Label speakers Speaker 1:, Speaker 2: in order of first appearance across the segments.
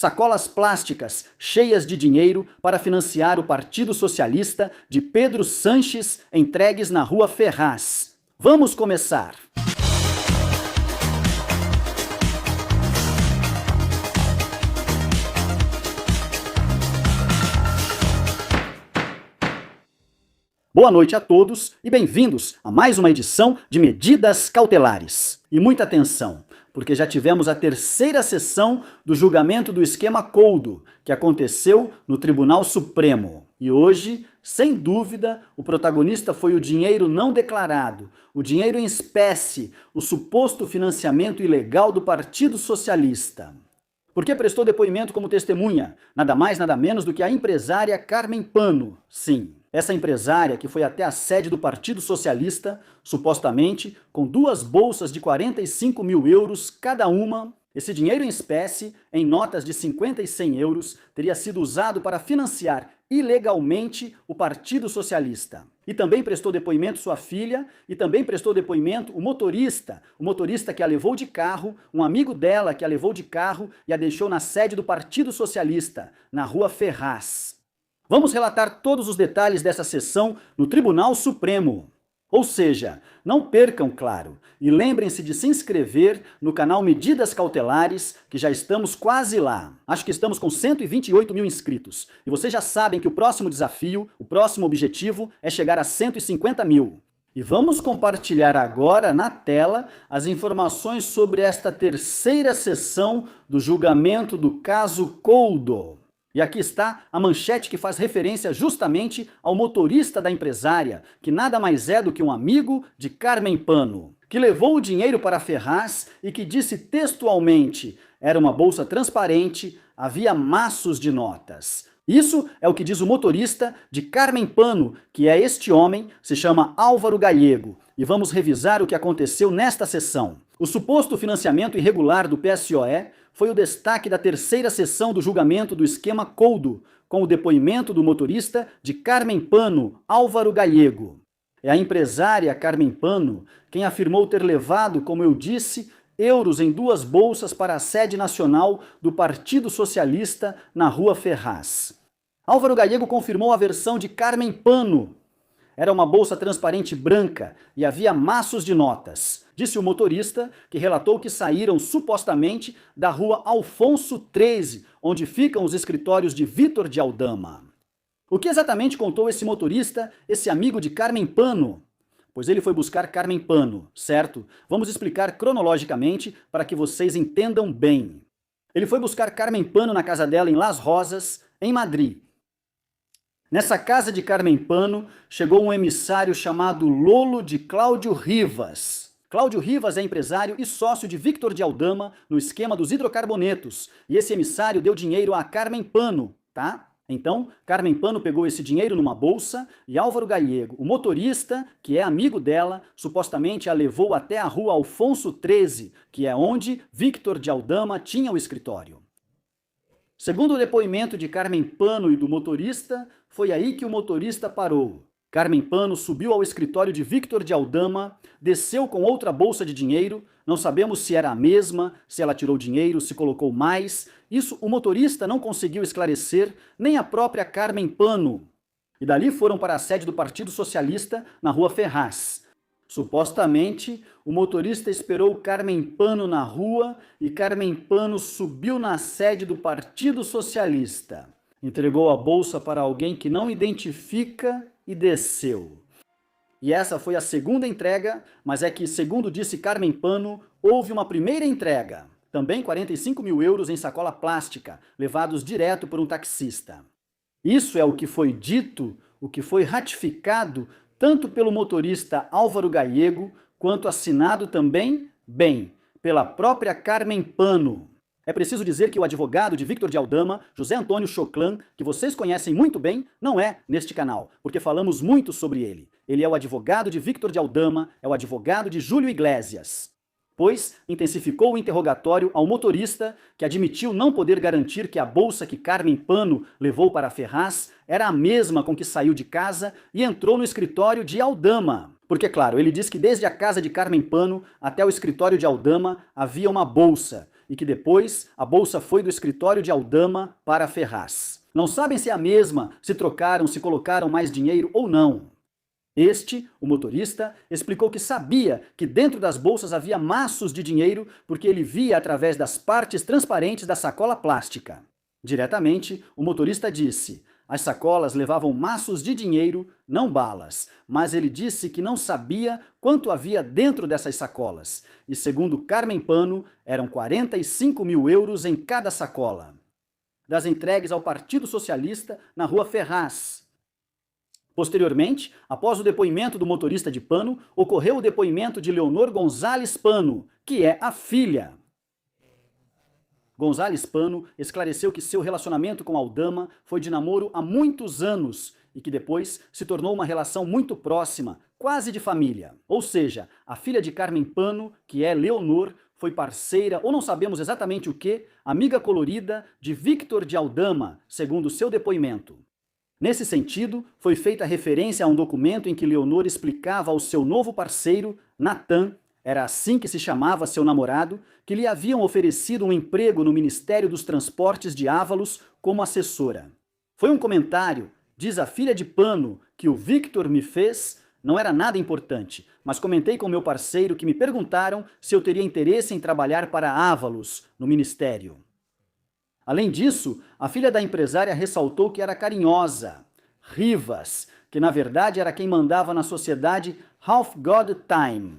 Speaker 1: sacolas plásticas cheias de dinheiro para financiar o Partido Socialista de Pedro Sanches entregues na Rua Ferraz. Vamos começar! Boa noite a todos e bem-vindos a mais uma edição de Medidas Cautelares. E muita atenção, porque já tivemos a terceira sessão do julgamento do esquema Coldo, que aconteceu no Tribunal Supremo. E hoje, sem dúvida, o protagonista foi o dinheiro não declarado, o dinheiro em espécie, o suposto financiamento ilegal do Partido Socialista. Porque prestou depoimento como testemunha, nada mais nada menos do que a empresária Carmen Pano. Sim, essa empresária que foi até a sede do Partido Socialista, supostamente com 2 bolsas de 45 mil euros cada uma. Esse dinheiro em espécie, em notas de 50 e 100 euros, teria sido usado para financiar ilegalmente o Partido Socialista. E também prestou depoimento sua filha, e também prestou depoimento o motorista que a levou de carro, um amigo dela que a levou de carro e a deixou na sede do Partido Socialista, na Rua Ferraz. Vamos relatar todos os detalhes dessa sessão no Tribunal Supremo. Ou seja, não percam, claro, e lembrem-se de se inscrever no canal Medidas Cautelares, que já estamos quase lá. Acho que estamos com 128 mil inscritos. E vocês já sabem que o próximo desafio, o próximo objetivo é chegar a 150 mil. E vamos compartilhar agora na tela as informações sobre esta terceira sessão do julgamento do caso Coldo. E aqui está a manchete que faz referência justamente ao motorista da empresária, que nada mais é do que um amigo de Carmen Pano, que levou o dinheiro para Ferraz e que disse textualmente: era uma bolsa transparente, havia maços de notas. Isso é o que diz o motorista de Carmen Pano, que é este homem, se chama Álvaro Galego. E vamos revisar o que aconteceu nesta sessão. O suposto financiamento irregular do PSOE foi o destaque da terceira sessão do julgamento do esquema Coldo, com o depoimento do motorista de Carmen Pano, Álvaro Galego. É a empresária Carmen Pano quem afirmou ter levado, como eu disse, euros em 2 bolsas para a sede nacional do Partido Socialista na Rua Ferraz. Álvaro Galego confirmou a versão de Carmen Pano. Era uma bolsa transparente branca e havia maços de notas. Disse o motorista, que relatou que saíram supostamente da Rua Alfonso 13, onde ficam os escritórios de Vítor de Aldama. O que exatamente contou esse motorista, esse amigo de Carmen Pano? Pois ele foi buscar Carmen Pano, certo? Vamos explicar cronologicamente para que vocês entendam bem. Ele foi buscar Carmen Pano na casa dela em Las Rosas, em Madrid. Nessa casa de Carmen Pano, chegou um emissário chamado Lolo de Cláudio Rivas. Cláudio Rivas é empresário e sócio de Vítor de Aldama no esquema dos hidrocarbonetos. E esse emissário deu dinheiro a Carmen Pano, tá? Então, Carmen Pano pegou esse dinheiro numa bolsa e Álvaro Galego, o motorista, que é amigo dela, supostamente a levou até a Rua Alfonso 13, que é onde Vítor de Aldama tinha o escritório. Segundo o depoimento de Carmen Pano e do motorista, foi aí que o motorista parou. Carmen Pano subiu ao escritório de Vítor de Aldama, desceu com outra bolsa de dinheiro, não sabemos se era a mesma, se ela tirou dinheiro, se colocou mais. Isso o motorista não conseguiu esclarecer, nem a própria Carmen Pano. E dali foram para a sede do Partido Socialista, na Rua Ferraz. Supostamente, o motorista esperou Carmen Pano na rua e Carmen Pano subiu na sede do Partido Socialista. Entregou a bolsa para alguém que não identifica e desceu. E essa foi a segunda entrega, mas é que, segundo disse Carmen Pano, houve uma primeira entrega. Também 45 mil euros em sacola plástica, levados direto por um taxista. Isso é o que foi dito, o que foi ratificado, tanto pelo motorista Álvaro Galego, quanto assinado também, bem, pela própria Carmen Pano. É preciso dizer que o advogado de Vítor de Aldama, José Antônio Choclan, que vocês conhecem muito bem, não é neste canal, porque falamos muito sobre ele. Ele é o advogado de Vítor de Aldama, é o advogado de Júlio Iglesias. Pois intensificou o interrogatório ao motorista, que admitiu não poder garantir que a bolsa que Carmen Pano levou para Ferraz era a mesma com que saiu de casa e entrou no escritório de Aldama. Porque, claro, ele diz que desde a casa de Carmen Pano até o escritório de Aldama havia uma bolsa, e que depois a bolsa foi do escritório de Aldama para a Ferraz. Não sabem se é a mesma, se trocaram, se colocaram mais dinheiro ou não. Este, o motorista, explicou que sabia que dentro das bolsas havia maços de dinheiro porque ele via através das partes transparentes da sacola plástica. Diretamente, o motorista disse: as sacolas levavam maços de dinheiro, não balas, mas ele disse que não sabia quanto havia dentro dessas sacolas. E segundo Carmen Pano, eram 45 mil euros em cada sacola. Das entregues ao Partido Socialista na Rua Ferraz. Posteriormente, após o depoimento do motorista de Pano, ocorreu o depoimento de Leonor Gonzalez Pano, que é a filha. Gonzalez Pano esclareceu que seu relacionamento com Aldama foi de namoro há muitos anos e que depois se tornou uma relação muito próxima, quase de família. Ou seja, a filha de Carmen Pano, que é Leonor, foi parceira, ou não sabemos exatamente o que, amiga colorida de Victor de Aldama, segundo seu depoimento. Nesse sentido, foi feita referência a um documento em que Leonor explicava ao seu novo parceiro, Natan, era assim que se chamava seu namorado, que lhe haviam oferecido um emprego no Ministério dos Transportes de Ávalos como assessora. Foi um comentário, diz a filha de Pano, que o Victor me fez, não era nada importante, mas comentei com meu parceiro que me perguntaram se eu teria interesse em trabalhar para Ávalos, no Ministério. Além disso, a filha da empresária ressaltou que era carinhosa, Rivas, que na verdade era quem mandava na sociedade Half God Time.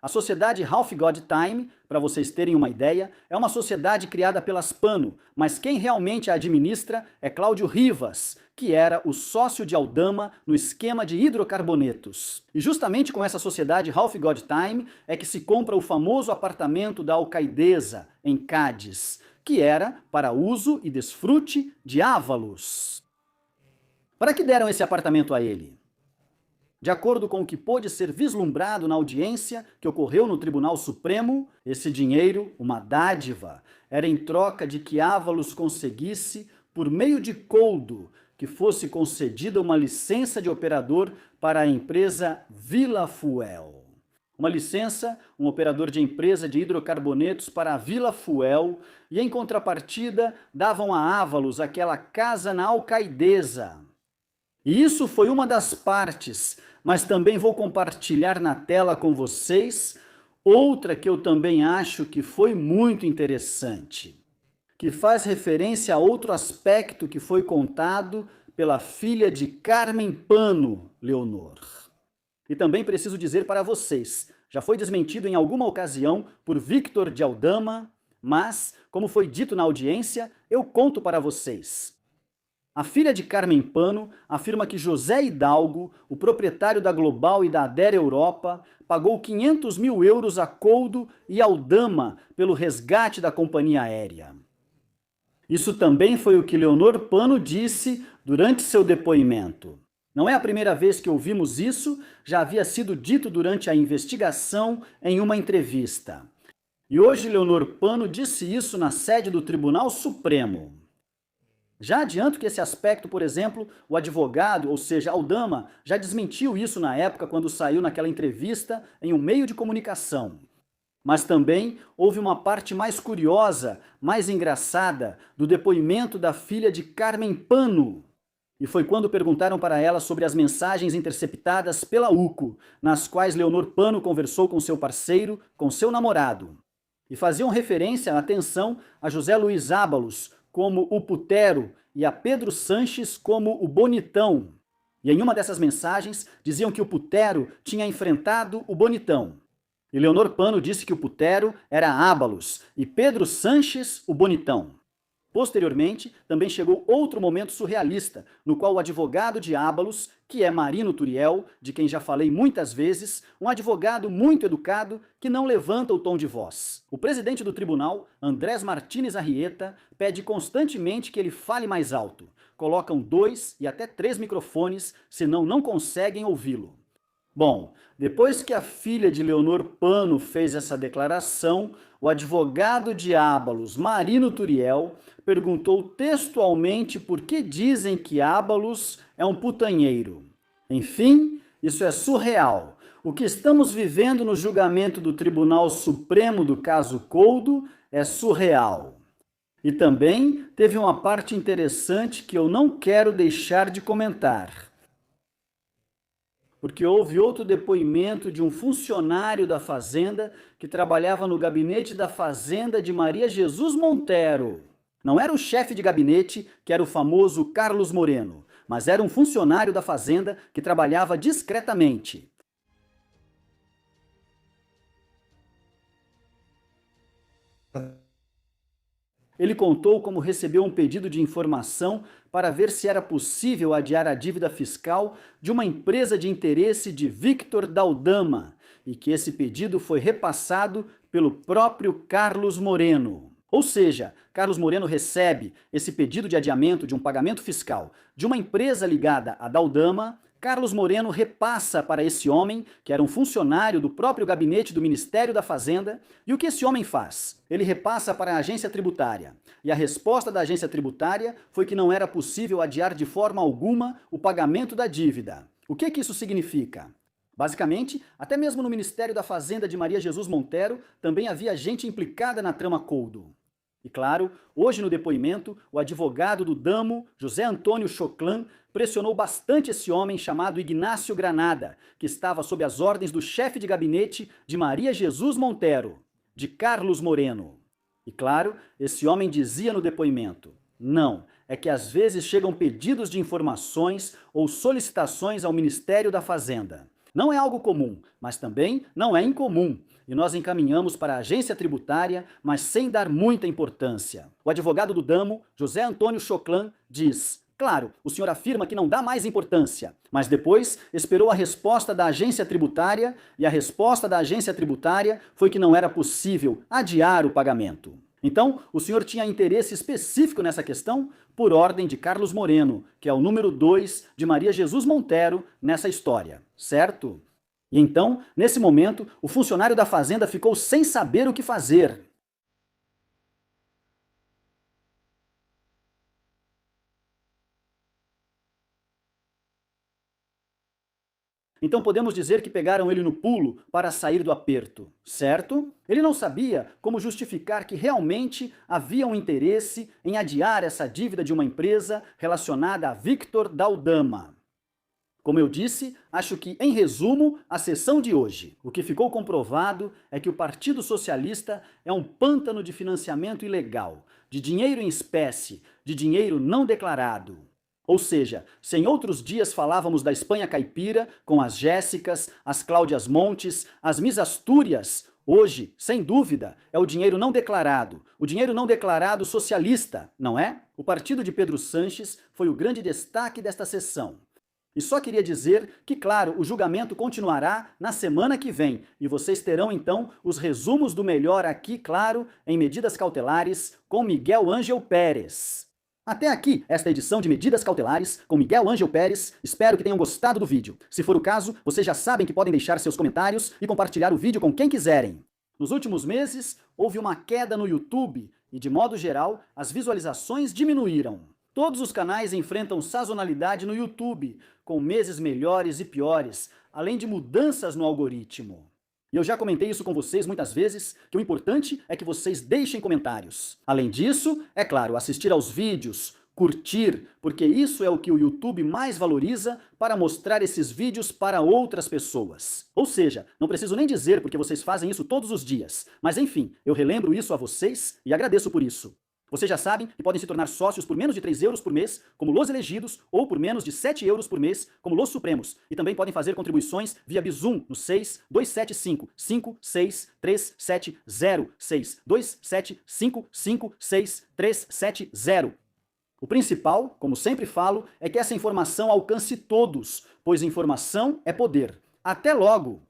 Speaker 1: A sociedade Half God Time, para vocês terem uma ideia, é uma sociedade criada pelas Pano, mas quem realmente a administra é Cláudio Rivas, que era o sócio de Aldama no esquema de hidrocarbonetos. E justamente com essa sociedade Half God Time é que se compra o famoso apartamento da Alcaidesa, em Cádiz, que era para uso e desfrute de Ávalos. Para que deram esse apartamento a ele? De acordo com o que pôde ser vislumbrado na audiência que ocorreu no Tribunal Supremo, esse dinheiro, uma dádiva, era em troca de que Ávalos conseguisse, por meio de coldo, que fosse concedida uma licença de operador para a empresa Vila Fuel. Uma licença, um operador de empresa de hidrocarbonetos para a Vila Fuel, e em contrapartida davam a Ávalos aquela casa na Alcaidesa. E isso foi uma das partes, mas também vou compartilhar na tela com vocês outra que eu também acho que foi muito interessante, que faz referência a outro aspecto que foi contado pela filha de Carmen Pano, Leonor. E também preciso dizer para vocês, já foi desmentido em alguma ocasião por Victor de Aldama, mas, como foi dito na audiência, eu conto para vocês. A filha de Carmen Pano afirma que José Hidalgo, o proprietário da Global e da Adera Europa, pagou 500 mil euros a Coldo e Aldama pelo resgate da companhia aérea. Isso também foi o que Leonor Pano disse durante seu depoimento. Não é a primeira vez que ouvimos isso, já havia sido dito durante a investigação em uma entrevista. E hoje Leonor Pano disse isso na sede do Tribunal Supremo. Já adianto que esse aspecto, por exemplo, o advogado, ou seja, Aldama, já desmentiu isso na época quando saiu naquela entrevista em um meio de comunicação. Mas também houve uma parte mais curiosa, mais engraçada, do depoimento da filha de Carmen Pano. E foi quando perguntaram para ela sobre as mensagens interceptadas pela UCO, nas quais Leonor Pano conversou com seu parceiro, com seu namorado. E faziam referência, atenção, a José Luiz Ábalos, como o Putero, e a Pedro Sanches como o Bonitão. E em uma dessas mensagens diziam que o Putero tinha enfrentado o Bonitão. E Leonor Pano disse que o Putero era Ábalos e Pedro Sanches o Bonitão. Posteriormente, também chegou outro momento surrealista, no qual o advogado de Ábalos, que é Marino Turiel, de quem já falei muitas vezes, um advogado muito educado que não levanta o tom de voz. O presidente do tribunal, Andrés Martínez Arrieta, pede constantemente que ele fale mais alto. Colocam 2 e até 3 microfones, senão não conseguem ouvi-lo. Bom, depois que a filha de Leonor Pano fez essa declaração, o advogado de Ábalos, Marino Turiel, perguntou textualmente por que dizem que Ábalos é um putanheiro. Enfim, isso é surreal. O que estamos vivendo no julgamento do Tribunal Supremo do caso Coldo é surreal. E também teve uma parte interessante que eu não quero deixar de comentar. Porque houve outro depoimento de um funcionário da Fazenda que trabalhava no gabinete da Fazenda de Maria Jesus Montero. Não era o chefe de gabinete, que era o famoso Carlos Moreno, mas era um funcionário da Fazenda que trabalhava discretamente. Ele contou como recebeu um pedido de informação para ver se era possível adiar a dívida fiscal de uma empresa de interesse de Victor Daldama e que esse pedido foi repassado pelo próprio Carlos Moreno. Ou seja, Carlos Moreno recebe esse pedido de adiamento de um pagamento fiscal de uma empresa ligada a Daldama. Carlos Moreno repassa para esse homem, que era um funcionário do próprio gabinete do Ministério da Fazenda, e o que esse homem faz? Ele repassa para a agência tributária. E a resposta da agência tributária foi que não era possível adiar de forma alguma o pagamento da dívida. O que isso significa? Basicamente, até mesmo no Ministério da Fazenda de Maria Jesus Montero, também havia gente implicada na trama Coldo. E claro, hoje no depoimento, o advogado do Damo, José Antônio Choclan, pressionou bastante esse homem chamado Ignácio Granada, que estava sob as ordens do chefe de gabinete de Maria Jesus Montero, de Carlos Moreno. E claro, esse homem dizia no depoimento: não, é que às vezes chegam pedidos de informações ou solicitações ao Ministério da Fazenda. Não é algo comum, mas também não é incomum. E nós encaminhamos para a agência tributária, mas sem dar muita importância. O advogado do Damo, José Antônio Choclan, diz: claro, o senhor afirma que não dá mais importância, mas depois esperou a resposta da agência tributária e a resposta da agência tributária foi que não era possível adiar o pagamento. Então, o senhor tinha interesse específico nessa questão por ordem de Carlos Moreno, que é o número 2 de Maria Jesus Montero nessa história, certo? E então, nesse momento, o funcionário da Fazenda ficou sem saber o que fazer. Então podemos dizer que pegaram ele no pulo para sair do aperto, certo? Ele não sabia como justificar que realmente havia um interesse em adiar essa dívida de uma empresa relacionada a Victor Daldama. Como eu disse, acho que, em resumo, a sessão de hoje, o que ficou comprovado é que o Partido Socialista é um pântano de financiamento ilegal, de dinheiro em espécie, de dinheiro não declarado. Ou seja, se em outros dias falávamos da Espanha caipira, com as Jéssicas, as Cláudias Montes, as Miss Astúrias, hoje, sem dúvida, é o dinheiro não declarado socialista, não é? O partido de Pedro Sanches foi o grande destaque desta sessão. E só queria dizer que, claro, o julgamento continuará na semana que vem, e vocês terão então os resumos do melhor aqui, claro, em Medidas Cautelares, com Miguel Ângel Pérez. Até aqui, esta edição de Medidas Cautelares com Miguel Ângel Pérez. Espero que tenham gostado do vídeo. Se for o caso, vocês já sabem que podem deixar seus comentários e compartilhar o vídeo com quem quiserem. Nos últimos meses, houve uma queda no YouTube e, de modo geral, as visualizações diminuíram. Todos os canais enfrentam sazonalidade no YouTube, com meses melhores e piores, além de mudanças no algoritmo. E eu já comentei isso com vocês muitas vezes, que o importante é que vocês deixem comentários. Além disso, é claro, assistir aos vídeos, curtir, porque isso é o que o YouTube mais valoriza para mostrar esses vídeos para outras pessoas. Ou seja, não preciso nem dizer porque vocês fazem isso todos os dias, mas enfim, eu relembro isso a vocês e agradeço por isso. Vocês já sabem que podem se tornar sócios por menos de 3 euros por mês, como Los Elegidos, ou por menos de 7 euros por mês, como Los Supremos. E também podem fazer contribuições via Bizum no 627555370. 627555370. O principal, como sempre falo, é que essa informação alcance todos, pois informação é poder. Até logo!